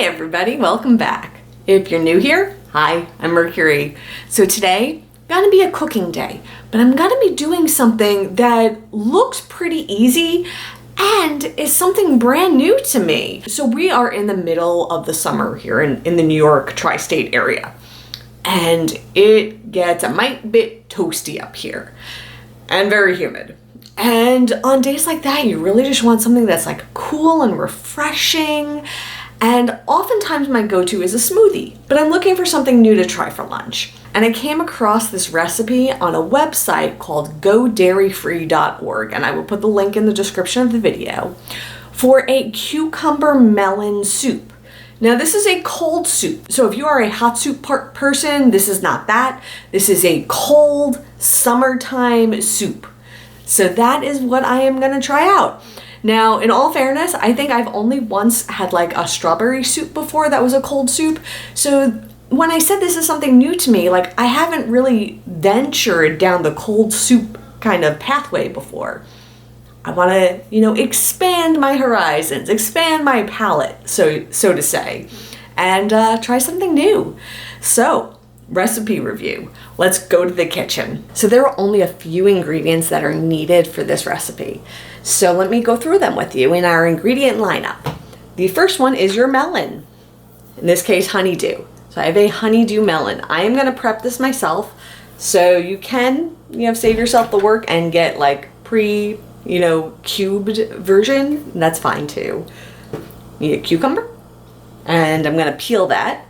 Hi everybody, welcome back. If you're new here, hi, I'm Mercury. So today, gonna be a cooking day, but I'm gonna be doing something that looks pretty easy and is something brand new to me. So we are in the middle of the summer here in the New York tri-state area. And it gets a mite bit toasty up here and very humid. And on days like that, you really just want something that's like cool and refreshing. And oftentimes my go-to is a smoothie, but I'm looking for something new to try for lunch. And I came across this recipe on a website called godairyfree.org, and I will put the link in the description of the video, for a cucumber melon soup. Now this is a cold soup, so if you are a hot soup person, this is not that. This is a cold summertime soup. So that is what I am gonna try out. Now, in all fairness, I think I've only once had like a strawberry soup before that was a cold soup. So when I said this is something new to me, like I haven't really ventured down the cold soup kind of pathway before. I want to, expand my horizons, expand my palate, so to say, and try something new. So, recipe review. Let's go to the kitchen. So there are only a few ingredients that are needed for this recipe. So let me go through them with you in our ingredient lineup. The first one is your melon. In this case, honeydew. So I have a honeydew melon. I am gonna prep this myself. So you can, save yourself the work and get like cubed version. That's fine too. Need a cucumber. And I'm gonna peel that.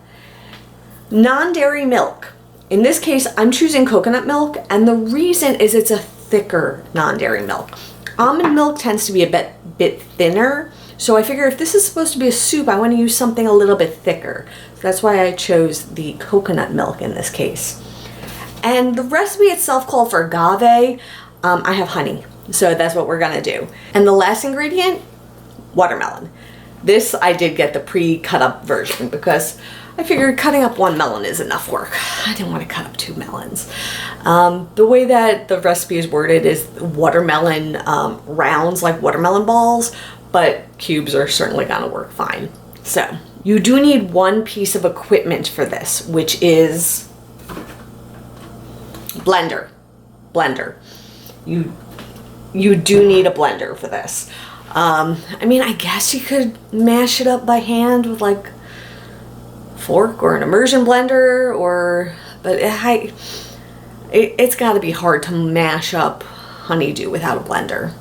Non-dairy milk. In this case, I'm choosing coconut milk, and the reason is it's a thicker non-dairy milk. Almond milk tends to be a bit thinner, so I figure if this is supposed to be a soup, I want to use something a little bit thicker. So that's why I chose the coconut milk in this case. And the recipe itself called for agave. I have honey, so that's what we're gonna do. And the last ingredient, watermelon. This I did get the pre-cut up version because I figured cutting up one melon is enough work. I didn't want to cut up two melons. The way that the recipe is worded is watermelon rounds, like watermelon balls, but cubes are certainly gonna work fine. So you do need one piece of equipment for this, which is blender. You do need a blender for this. I guess you could mash it up by hand with like fork or an immersion blender, but it's got to be hard to mash up honeydew without a blender.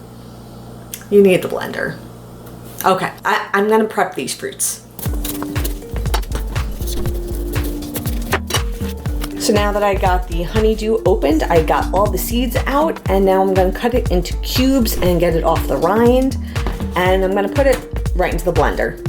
You need the blender. Okay, I'm gonna prep these fruits. So now that I got the honeydew opened, I got all the seeds out, and now I'm gonna cut it into cubes and get it off the rind, and I'm gonna put it right into the blender.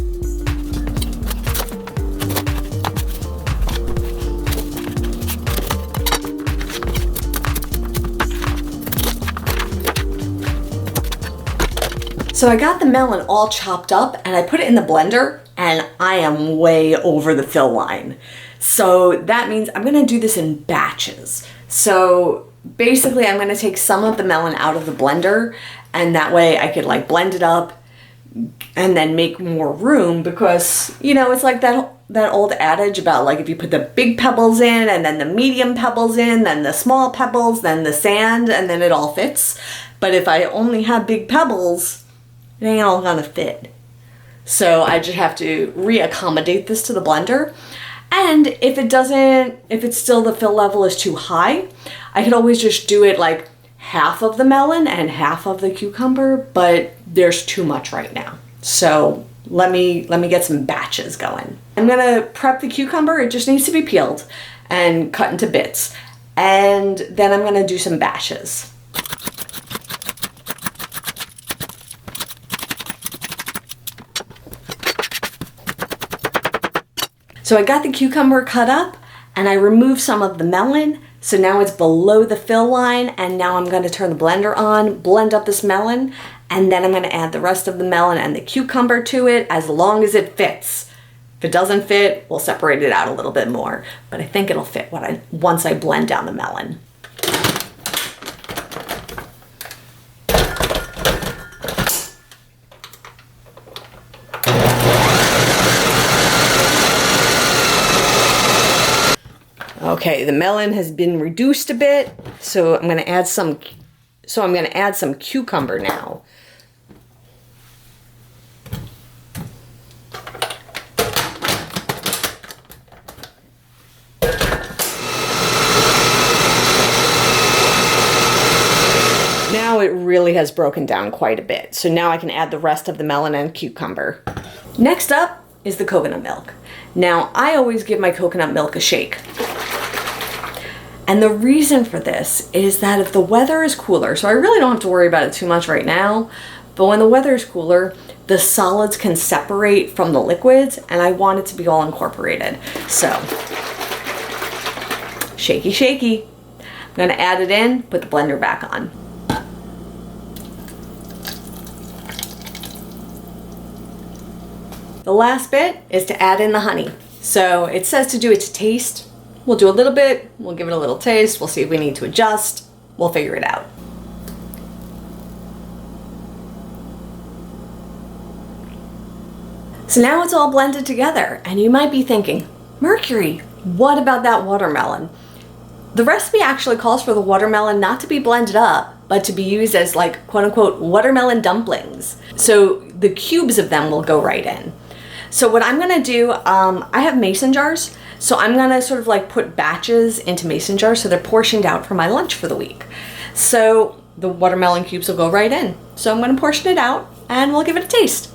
So I got the melon all chopped up and I put it in the blender, and I am way over the fill line. So that means I'm gonna do this in batches. So basically I'm gonna take some of the melon out of the blender, and that way I could like blend it up and then make more room, because it's like that old adage about like if you put the big pebbles in and then the medium pebbles in, then the small pebbles, then the sand, and then it all fits. But if I only have big pebbles, it ain't all gonna fit. So I just have to reaccommodate this to the blender. And if it's still the fill level is too high, I could always just do it like half of the melon and half of the cucumber, but there's too much right now. So let me get some batches going. I'm gonna prep the cucumber. It just needs to be peeled and cut into bits. And then I'm gonna do some batches. So I got the cucumber cut up and I removed some of the melon. So now it's below the fill line, and now I'm going to turn the blender on, blend up this melon, and then I'm going to add the rest of the melon and the cucumber to it as long as it fits. If it doesn't fit, we'll separate it out a little bit more, but I think it'll fit once I blend down the melon. Okay, the melon has been reduced a bit, so I'm gonna add some cucumber now. Now it really has broken down quite a bit. So now I can add the rest of the melon and cucumber. Next up is the coconut milk. Now I always give my coconut milk a shake. And the reason for this is that if the weather is cooler, so I really don't have to worry about it too much right now, but when the weather is cooler, the solids can separate from the liquids and I want it to be all incorporated. So, shaky, shaky. I'm gonna add it in, put the blender back on. The last bit is to add in the honey. So it says to do it to taste. We'll do a little bit, we'll give it a little taste, we'll see if we need to adjust, we'll figure it out. So now it's all blended together, and you might be thinking, Mercury, what about that watermelon? The recipe actually calls for the watermelon not to be blended up, but to be used as like quote unquote watermelon dumplings. So the cubes of them will go right in. So what I'm gonna do, I have mason jars, so I'm gonna sort of like put batches into mason jars so they're portioned out for my lunch for the week. So the watermelon cubes will go right in. So I'm gonna portion it out and we'll give it a taste.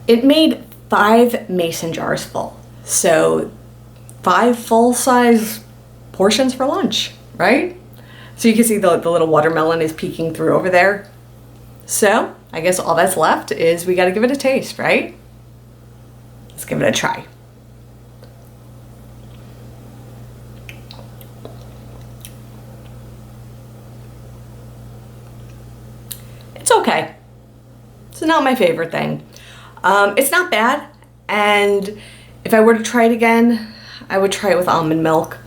It made 5 mason jars full. So 5 full-size portions for lunch, right? So you can see the little watermelon is peeking through over there. So I guess all that's left is we gotta give it a taste, right? Let's give it a try. It's okay. It's not my favorite thing. It's not bad, and if I were to try it again, I would try it with almond milk.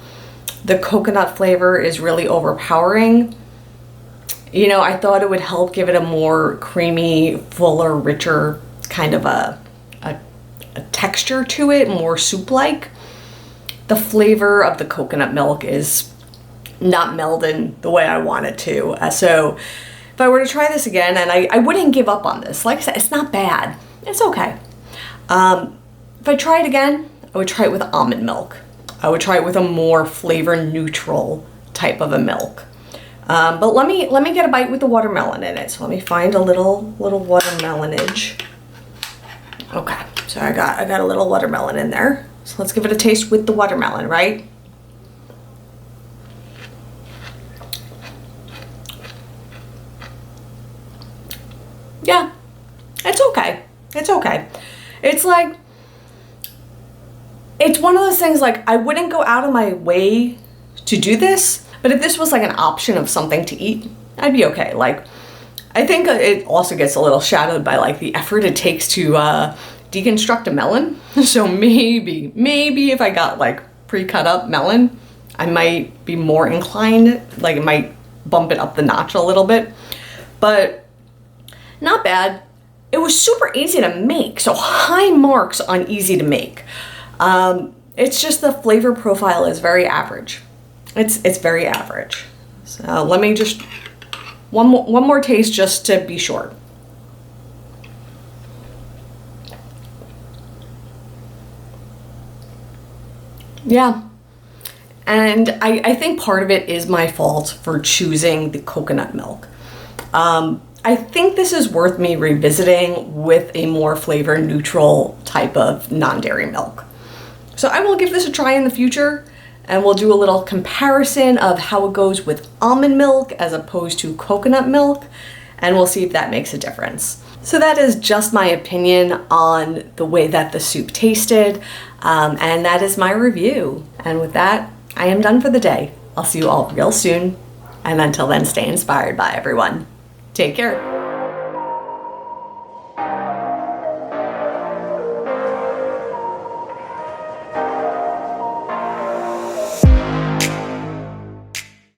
The coconut flavor is really overpowering. You know, I thought it would help give it a more creamy, fuller, richer kind of a texture to it, more soup-like. The flavor of the coconut milk is not melding the way I want it to. So if I were to try this again, and I wouldn't give up on this. Like I said, it's not bad. It's okay. If I try it again, I would try it with almond milk. I would try it with a more flavor neutral type of a milk. But let me get a bite with the watermelon in it. So let me find a little watermelonage. Okay, so I got a little watermelon in there. So let's give it a taste with the watermelon, right? Yeah, it's okay. It's okay. It's like, it's one of those things like I wouldn't go out of my way to do this, but if this was like an option of something to eat, I'd be okay. Like, I think it also gets a little shadowed by like the effort it takes to deconstruct a melon. So maybe if I got like pre-cut up melon, I might be more inclined, like it might bump it up the notch a little bit, but not bad. It was super easy to make, so high marks on easy to make. It's just the flavor profile is very average. It's very average. So let me just, one more taste just to be sure. Yeah, and I think part of it is my fault for choosing the coconut milk. I think this is worth me revisiting with a more flavor neutral type of non-dairy milk. So I will give this a try in the future, and we'll do a little comparison of how it goes with almond milk as opposed to coconut milk, and we'll see if that makes a difference. So that is just my opinion on the way that the soup tasted, and that is my review. And with that, I am done for the day. I'll see you all real soon. And until then, stay inspired. Bye, everyone. Take care.